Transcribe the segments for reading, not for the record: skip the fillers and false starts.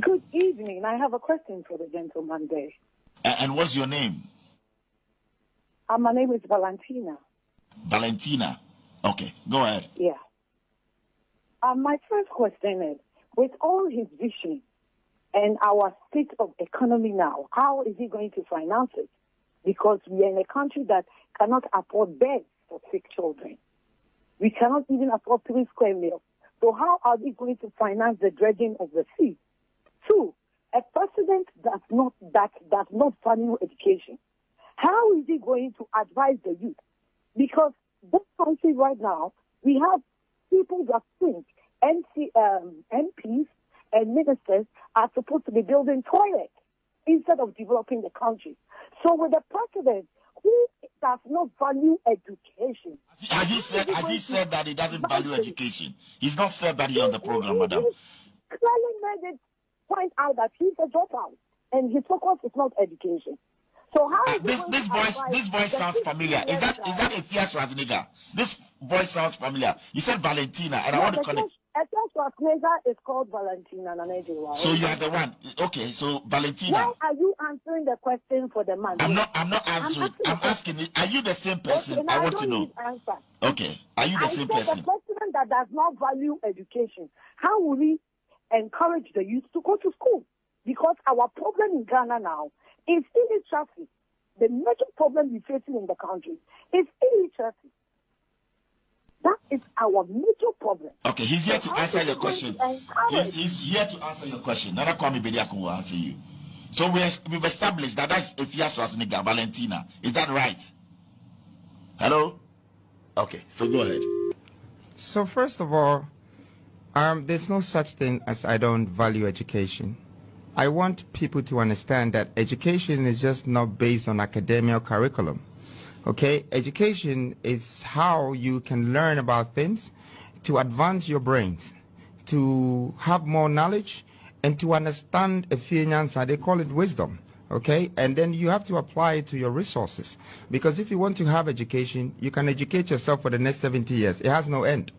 Good evening. I have a question for the gentleman there. And what's your name? My name is Valentina. Valentina. Okay, go ahead. Yeah. My first question is, with all his vision and our state of economy now, how is he going to finance it? Because we are in a country that cannot afford beds for sick children. We cannot even afford 3 square meals. So how are we going to finance the dredging of the sea? 2, a president that does not value education. How is he going to advise the youth? Because this country right now, we have people that think MPs and ministers are supposed to be building toilets instead of developing the country. So with a president who does not value education. Has he said that he doesn't value education? He's not said that here on the program, madam. He clearly made it point out that he's a dropout and his focus is not education. So how this voice sounds familiar. Is that Afia Schwarzenegger? This voice sounds familiar. You said Valentina, and I want to connect. Afia Schwarzenegger is called Valentina Nanejiwa. So you are the one. Okay, so Valentina. Why are you answering the question for the man? I'm not answering. I'm asking you. Are you the same person? Okay, I want to know. Okay, are you the same person? The president that does not value education, how will we encourage the youth to go to school? Because our problem in Ghana now is illiteracy. The major problem we're facing in the country is illiteracy. That is our major problem. Okay, he's here to answer your question. He's here to answer your question. Nana Kwame Bediako will answer you. So we've established that that's Afia Schwarzenegger, Valentina. Is that right? Hello? Okay, so go ahead. So first of all, there's no such thing as I don't value education. I want people to understand that education is just not based on academic curriculum. Okay, education is how you can learn about things to advance your brains, to have more knowledge, and to understand Efianyansa. They call it wisdom. Okay, and then you have to apply it to your resources. Because if you want to have education, you can educate yourself for the next 70 years. It has no end.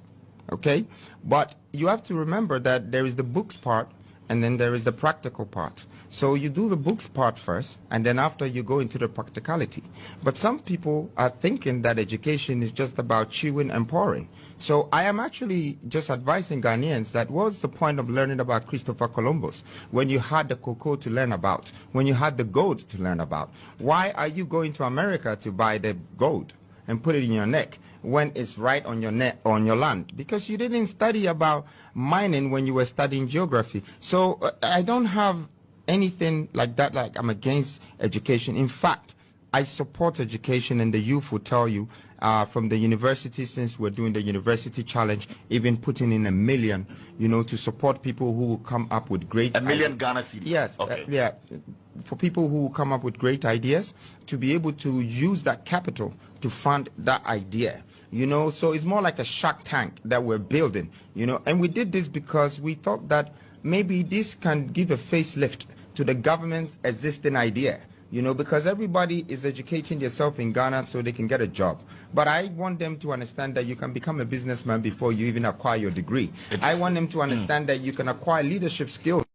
Okay, but you have to remember that there is the books part, and then there is the practical part. So you do the books part first, and then after you go into the practicality. But some people are thinking that education is just about chewing and pouring. So I am actually just advising Ghanaians that what's the point of learning about Christopher Columbus when you had the cocoa to learn about, when you had the gold to learn about? Why are you going to America to buy the gold and put it in your neck when it's right on your neck, on your land? Because you didn't study about mining when you were studying geography. So I don't have anything like that, like I'm against education. In fact, I support education, and the youth will tell you from the university, since we're doing the university challenge, even putting in $1 million, you know, to support people who will come up with great $1 million Ghana cedis. Yes, okay. Yeah, for people who will come up with great ideas, to be able to use that capital to fund that idea. You know, so it's more like a Shark Tank that we're building, you know, and we did this because we thought that maybe this can give a facelift to the government's existing idea, you know, because everybody is educating themselves in Ghana so they can get a job. But I want them to understand that you can become a businessman before you even acquire your degree. I want them to understand that you can acquire leadership skills